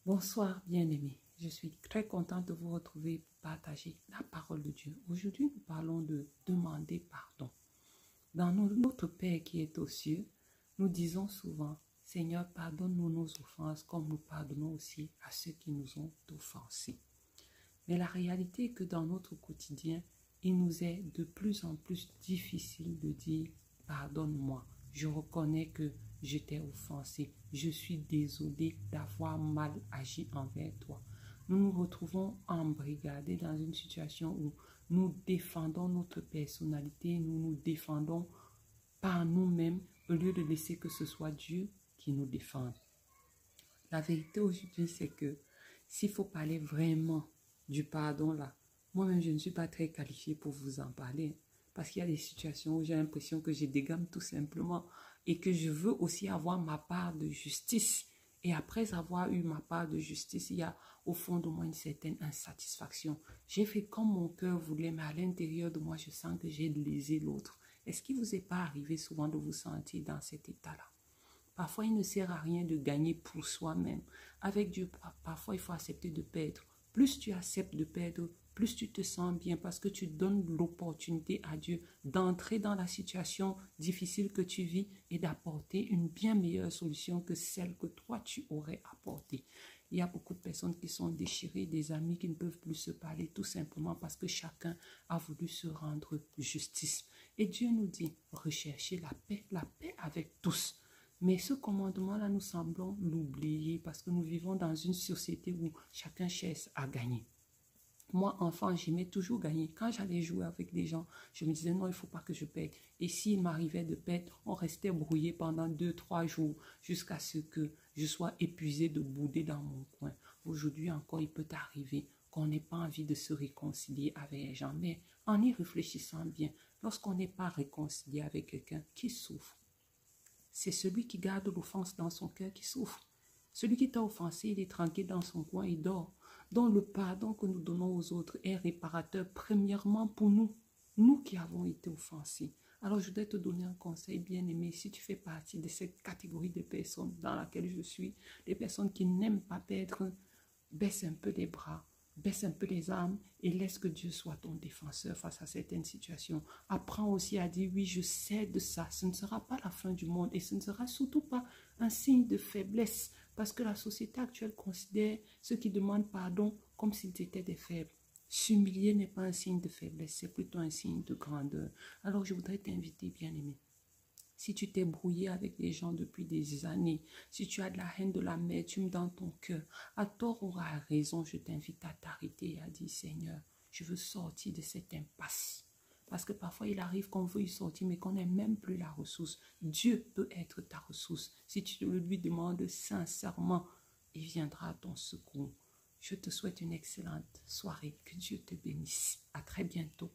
Bonsoir bien-aimés, je suis très contente de vous retrouver pour partager la parole de Dieu. Aujourd'hui, nous parlons de demander pardon. Dans notre Père qui est aux cieux, nous disons souvent, Seigneur, pardonne-nous nos offenses comme nous pardonnons aussi à ceux qui nous ont offensés. Mais la réalité est que dans notre quotidien, il nous est de plus en plus difficile de dire « pardonne-moi ». Je reconnais que je t'ai offensé. Je suis désolé d'avoir mal agi envers toi. Nous nous retrouvons embrigadés dans une situation où nous défendons notre personnalité, nous nous défendons par nous-mêmes au lieu de laisser que ce soit Dieu qui nous défende. La vérité aujourd'hui, c'est que s'il faut parler vraiment du pardon là, moi-même je ne suis pas très qualifiée pour vous en parler. Parce qu'il y a des situations où j'ai l'impression que je dégamme tout simplement et que je veux aussi avoir ma part de justice. Et après avoir eu ma part de justice, il y a au fond de moi une certaine insatisfaction. J'ai fait comme mon cœur voulait, mais à l'intérieur de moi, je sens que j'ai lésé l'autre. Est-ce qu'il ne vous est pas arrivé souvent de vous sentir dans cet état-là? Parfois, il ne sert à rien de gagner pour soi-même. Avec Dieu, parfois, il faut accepter de perdre. Plus tu acceptes de perdre, plus tu te sens bien parce que tu donnes l'opportunité à Dieu d'entrer dans la situation difficile que tu vis et d'apporter une bien meilleure solution que celle que toi tu aurais apportée. Il y a beaucoup de personnes qui sont déchirées, des amis qui ne peuvent plus se parler tout simplement parce que chacun a voulu se rendre justice. Et Dieu nous dit, recherchez la paix avec tous. Mais ce commandement-là, nous semblons l'oublier parce que nous vivons dans une société où chacun cherche à gagner. Moi, enfant, j'aimais toujours gagner. Quand j'allais jouer avec des gens, je me disais non, il ne faut pas que je perde. Et s'il m'arrivait de perdre, on restait brouillé pendant 2-3 jours jusqu'à ce que je sois épuisé de bouder dans mon coin. Aujourd'hui encore, il peut arriver qu'on n'ait pas envie de se réconcilier avec les gens. Mais en y réfléchissant bien, lorsqu'on n'est pas réconcilié avec quelqu'un, qui souffre? C'est celui qui garde l'offense dans son cœur qui souffre. Celui qui t'a offensé, il est tranquille dans son coin, il dort. Donc le pardon que nous donnons aux autres est réparateur premièrement pour nous, nous qui avons été offensés. Alors je voudrais te donner un conseil bien aimé, si tu fais partie de cette catégorie de personnes dans laquelle je suis, des personnes qui n'aiment pas perdre, baisse un peu les bras. Baisse un peu les armes et laisse que Dieu soit ton défenseur face à certaines situations. Apprends aussi à dire oui, je sais de ça. Ce ne sera pas la fin du monde et ce ne sera surtout pas un signe de faiblesse parce que la société actuelle considère ceux qui demandent pardon comme s'ils étaient des faibles. S'humilier n'est pas un signe de faiblesse, c'est plutôt un signe de grandeur. Alors je voudrais t'inviter, bien-aimé. Si tu t'es brouillé avec des gens depuis des années, si tu as de la haine, de l'amertume dans ton cœur, à tort ou à raison, je t'invite à t'arrêter et à dire, Seigneur, je veux sortir de cette impasse. Parce que parfois, il arrive qu'on veut y sortir, mais qu'on n'ait même plus la ressource. Dieu peut être ta ressource. Si tu lui demandes sincèrement, il viendra à ton secours. Je te souhaite une excellente soirée. Que Dieu te bénisse. À très bientôt.